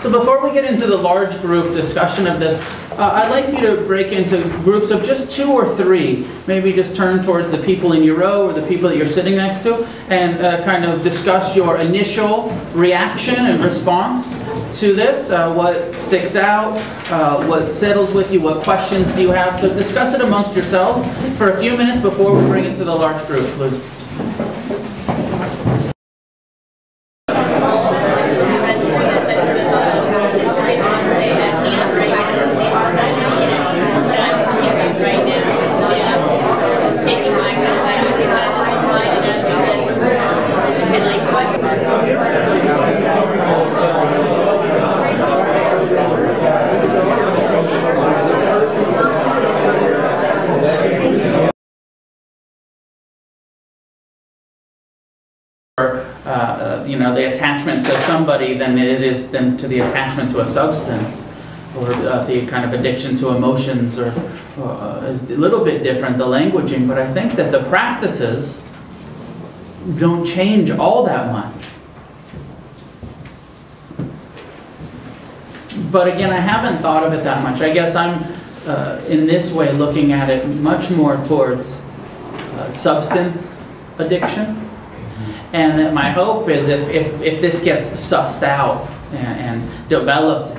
So before we get into the large group discussion of this, I'd like you to break into groups of just 2 or 3. Maybe just turn towards the people in your row or the people that you're sitting next to and kind of discuss your initial reaction and response to this. What sticks out, what settles with you, what questions do you have. So discuss it amongst yourselves for a few minutes before we bring it to the large group, please. You know, the attachment to somebody than it is than to the attachment to a substance, or the kind of addiction to emotions, or is a little bit different, the languaging. But I think that the practices don't change all that much. But again, I haven't thought of it that much. I guess I'm in this way looking at it much more towards substance addiction. And that my hope is if this gets sussed out and developed,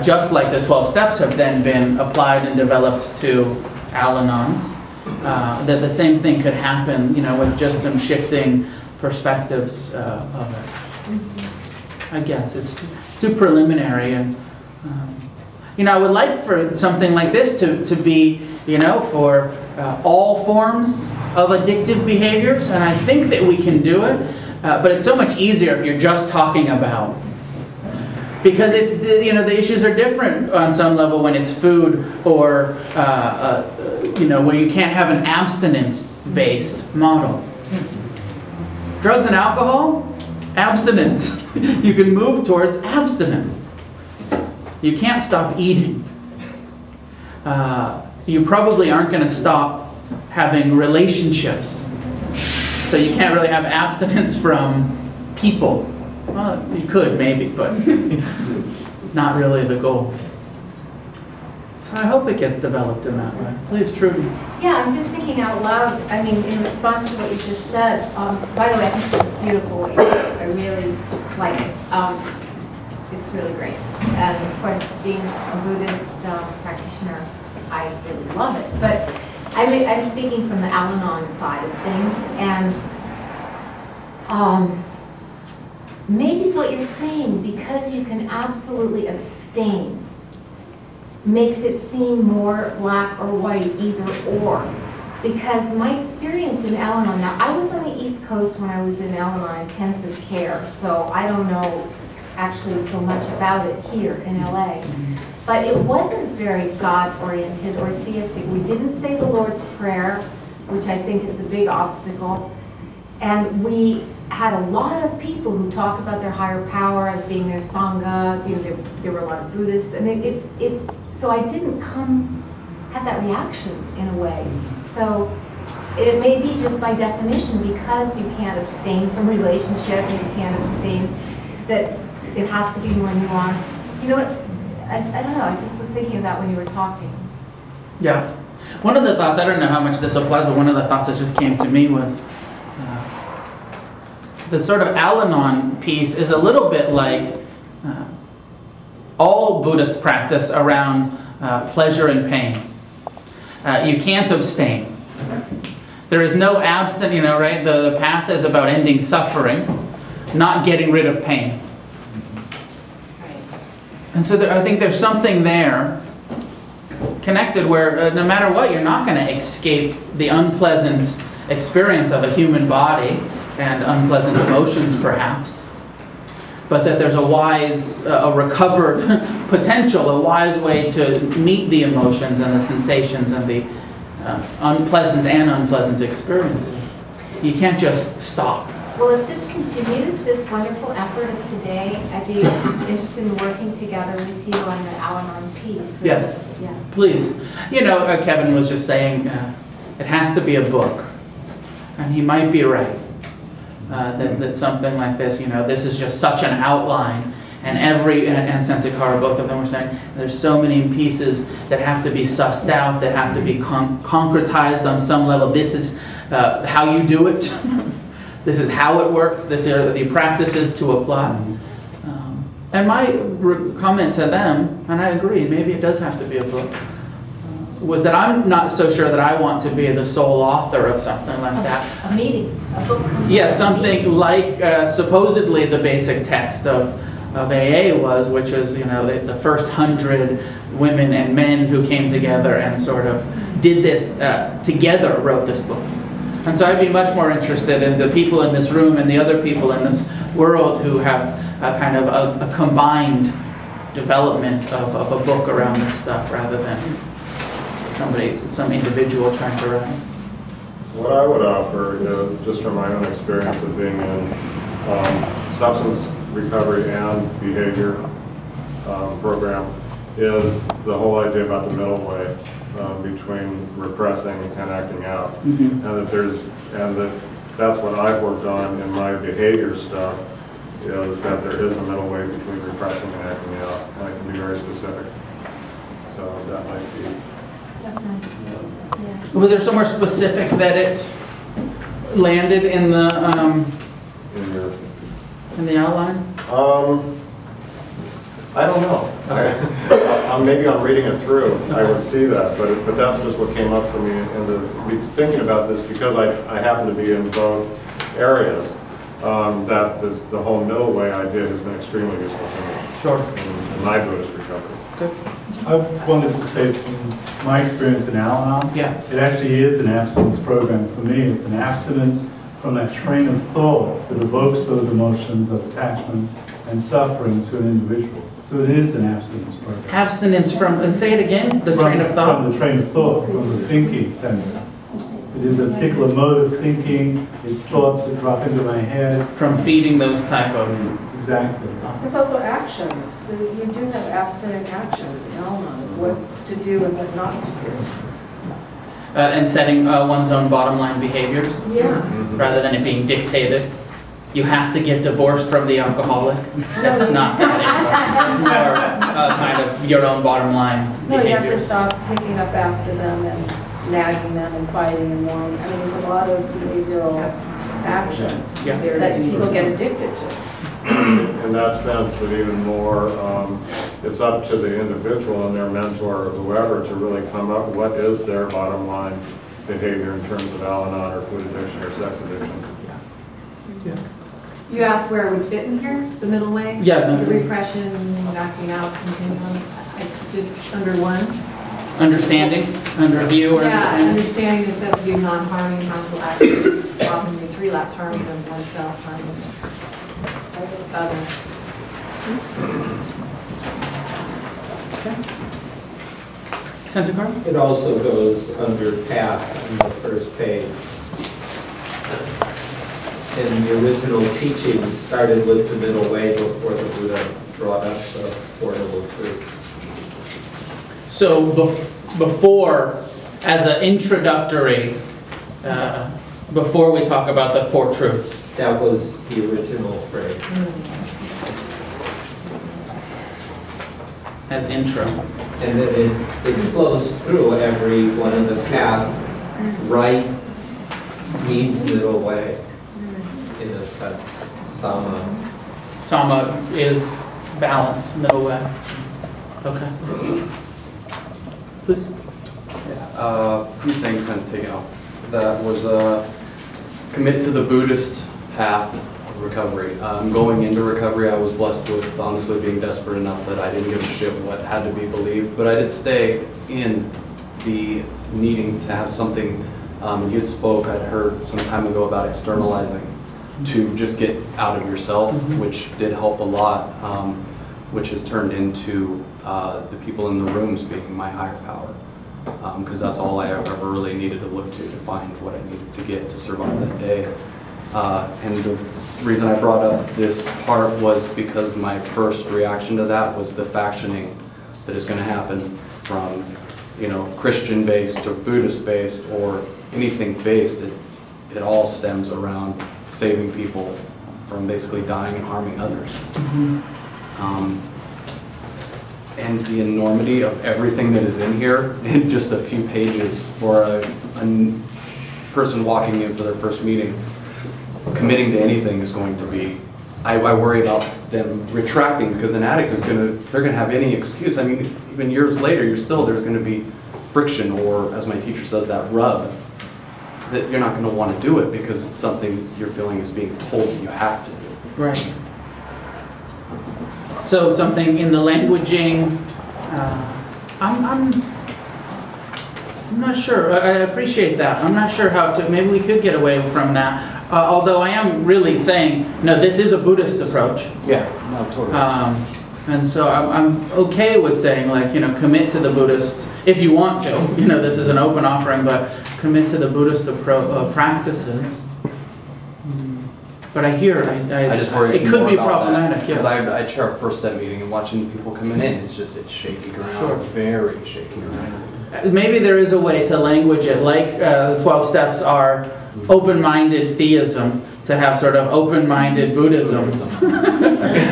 just like the 12 steps have then been applied and developed to Al-Anon's, that the same thing could happen, you know, with just some shifting perspectives of it. I guess it's too preliminary, and you know, I would like for something like this to be, you know, for all forms of addictive behaviors, and I think that we can do it, but it's so much easier if you're just talking about, because it's, you know, the issues are different on some level when it's food, or you know, where you can't have an abstinence-based model. Drugs and alcohol, abstinence. You can move towards abstinence. You can't stop eating. You probably aren't going to stop having relationships. So you can't really have abstinence from people. Well, you could maybe, but not really the goal. So I hope it gets developed in that way. Please, Trudy. Yeah, I'm just thinking out loud. I mean, in response to what you just said, by the way, I think it's beautiful. I really like it. It's really great. And of course, being a Buddhist practitioner, I really love it. But I'm speaking from the Al-Anon side of things, and maybe what you're saying, because you can absolutely abstain, makes it seem more black or white, either or. Because my experience in Al-Anon, now I was on the East Coast when I was in Al-Anon intensive care, so I don't know actually so much about it here in LA. But it wasn't very God-oriented or theistic. We didn't say the Lord's Prayer, which I think is a big obstacle. And we had a lot of people who talked about their higher power as being their Sangha. You know, there were a lot of Buddhists. I mean, so I didn't have that reaction in a way. So it may be just by definition, because you can't abstain from relationship and you can't abstain, that it has to be more nuanced. Do you know what? I don't know, I just was thinking of that when you were talking. Yeah. One of the thoughts, I don't know how much this applies, but one of the thoughts that just came to me was the sort of Al-Anon piece is a little bit like all Buddhist practice around pleasure and pain. You can't abstain. There is no abstinence, you know, right? The path is about ending suffering, not getting rid of pain. And so I think there's something there connected where no matter what, you're not going to escape the unpleasant experience of a human body and unpleasant emotions perhaps. But that there's a wise, a recovered potential, a wise way to meet the emotions and the sensations and the unpleasant and unpleasant experiences. You can't just stop. Well, if this continues, this wonderful effort of today, I'd be interested in working together with you on the Al-Anon piece. So, yes, yeah. Please. You know, Kevin was just saying it has to be a book. And he might be right. That something like this, you know, this is just such an outline. And and Santikara, both of them were saying, there's so many pieces that have to be sussed out, that have to be concretized on some level. This is how you do it. This is how it works. These are the practices to apply. And my comment to them, and I agree, maybe it does have to be a book, was that I'm not so sure that I want to be the sole author of something like that. A meeting, a book. Yeah, something like supposedly the basic text of AA was, which is, you know, the first 100 women and men who came together and sort of did this together, wrote this book. And so I'd be much more interested in the people in this room and the other people in this world who have kind of a combined development of a book around this stuff rather than some individual trying to write. What I would offer, just from my own experience of being in substance recovery and behavior program, is the whole idea about the middle way between repressing and acting out, and that's what I've worked on in my behavior stuff. Is that there is a middle way between repressing and acting out, and I can be very specific. So that might be. That's nice. Yeah. Was there somewhere specific that it landed in the outline? I don't know. Okay. Maybe I'm reading it through. Okay. I would see that, but that's just what came up for me. And thinking about this, because I happen to be in both areas, the whole middle way idea has been extremely useful to me. Sure. In my Buddhist recovery. Good. I wanted to say from my experience in Al-Anon, Yeah. it actually is an abstinence program for me. It's an abstinence from that train of thought that evokes those emotions of attachment and suffering to an individual. So it is an abstinence program. Abstinence from, say it again, train of thought? From the train of thought, from the thinking center. It is a particular mode of thinking. It's thoughts that drop into my head. From feeding those type of... Exactly. There's also actions. You do have abstinent actions in Al-Anon, what to do and what not to do. and setting one's own bottom line behaviors, Yeah. rather than it being dictated. You have to get divorced from the alcoholic. That's not that. It's more kind of your own bottom line No, you have to behaviors. stop picking up after them and nagging them and fighting and whining. I mean, there's a lot of behavioral actions Yeah. that people get addicted to. In that sense, that even more, it's up to the individual and their mentor or whoever to really come up with what is their bottom line behavior in terms of Al-Anon or food addiction or sex addiction. Yeah. You asked where it would fit in here, the middle way? Yeah, The repression, acting out, continuum, just under one? Understanding, under view, or Yeah, understanding. understanding necessity of non-harming, harmful actions, often the three laps harming of oneself, harming others. Santa Carla? It also goes under path on the first page. And the original teaching started with the middle way before the Buddha brought up the Four Noble Truths. So before, as an introductory, before we talk about the Four Truths. That was the original phrase. As intro. And then it flows through every one of the paths. Right means middle way, in a sense. Sama. Sama is balance, middle way. Okay. Please. A few things kind of taken off. That was commit to the Buddhist path of recovery. Going into recovery, I was blessed with honestly being desperate enough that I didn't give a shit what had to be believed, but I did stay in the needing to have something. You had spoke, I'd heard some time ago about externalizing to just get out of yourself, which did help a lot, which has turned into the people in the rooms being my higher power. Because that's all I ever really needed to look to find what I needed to get to survive that day. And the reason I brought up this part was because my first reaction to that was the factioning that is going to happen from, you know, Christian-based or Buddhist-based or anything based. It all stems around saving people from basically dying and harming others. And the enormity of everything that is in here in just a few pages for a person walking in for their first meeting, committing to anything is going to be, I worry about them retracting, because an addict is they're gonna have any excuse. I mean, even years later, there's gonna be friction, or as my teacher says, that rub, that you're not gonna wanna do it because it's something you're feeling is being told that you have to do. Right. So something in the languaging, I'm not sure. I appreciate that. I'm not sure how to, maybe we could get away from that. Although I am really saying, no, this is a Buddhist approach. Yeah, no, totally. And so I'm okay with saying, like, you know, commit to the Buddhist, if you want to. You know, this is an open offering, but commit to the Buddhist practices. But I hear, I just worry it could be problematic. Because Yeah. I chair a first step meeting, and watching people coming in, it's shaky ground, Sure. very shaky ground. Maybe there is a way to language it, like the 12 steps are open-minded theism, to have sort of open-minded Buddhism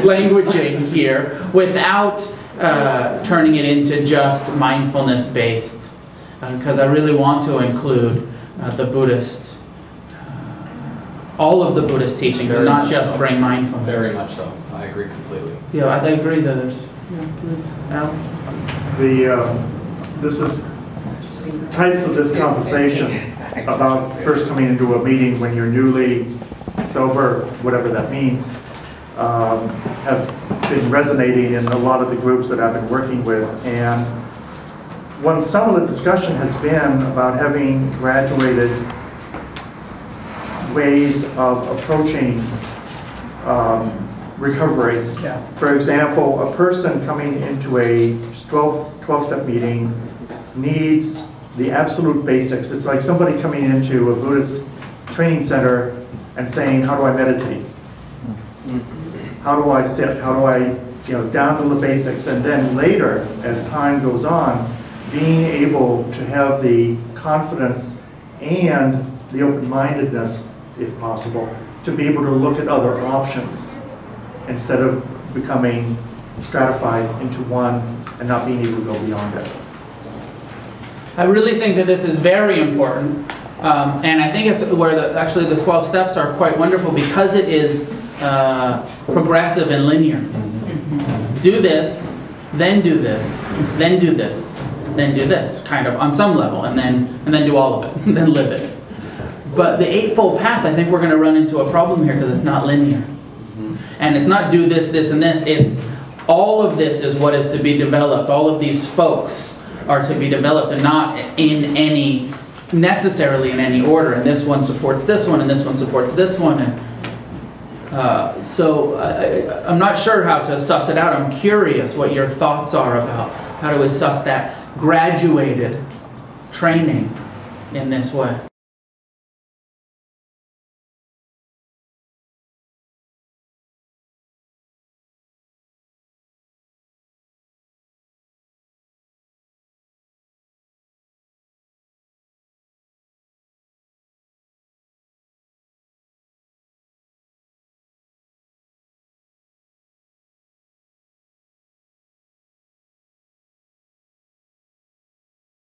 languaging here, without turning it into just mindfulness-based, because I really want to include the Buddhist, all of the Buddhist teachings, and not just bring mindfulness. Very much so. I agree completely. Yeah, I agree that there's, yeah, please, Alex? This is types of this conversation about first coming into a meeting when you're newly sober, whatever that means, have been resonating in a lot of the groups that I've been working with. And some of the discussion has been about having graduated ways of approaching recovery. Yeah. For example, a person coming into a 12-step meeting needs the absolute basics. It's like somebody coming into a Buddhist training center and saying, how do I meditate? How do I sit? How do I, down to the basics? And then later, as time goes on, being able to have the confidence and the open-mindedness, if possible, to be able to look at other options instead of becoming stratified into one and not being able to go beyond it. I really think that this is very important, and I think it's where actually the 12 steps are quite wonderful, because it is progressive and linear. Do this, then do this, then do this, then do this, kind of on some level, and then do all of it, and then live it. But the Eightfold Path, I think we're going to run into a problem here, because it's not linear. And it's not do this, this, and this. It's all of this is what is to be developed. All of these spokes are to be developed, and not necessarily in any order. And this one supports this one, and this one supports this one. And so I'm not sure how to suss it out. I'm curious what your thoughts are about how do we suss that graduated training in this way.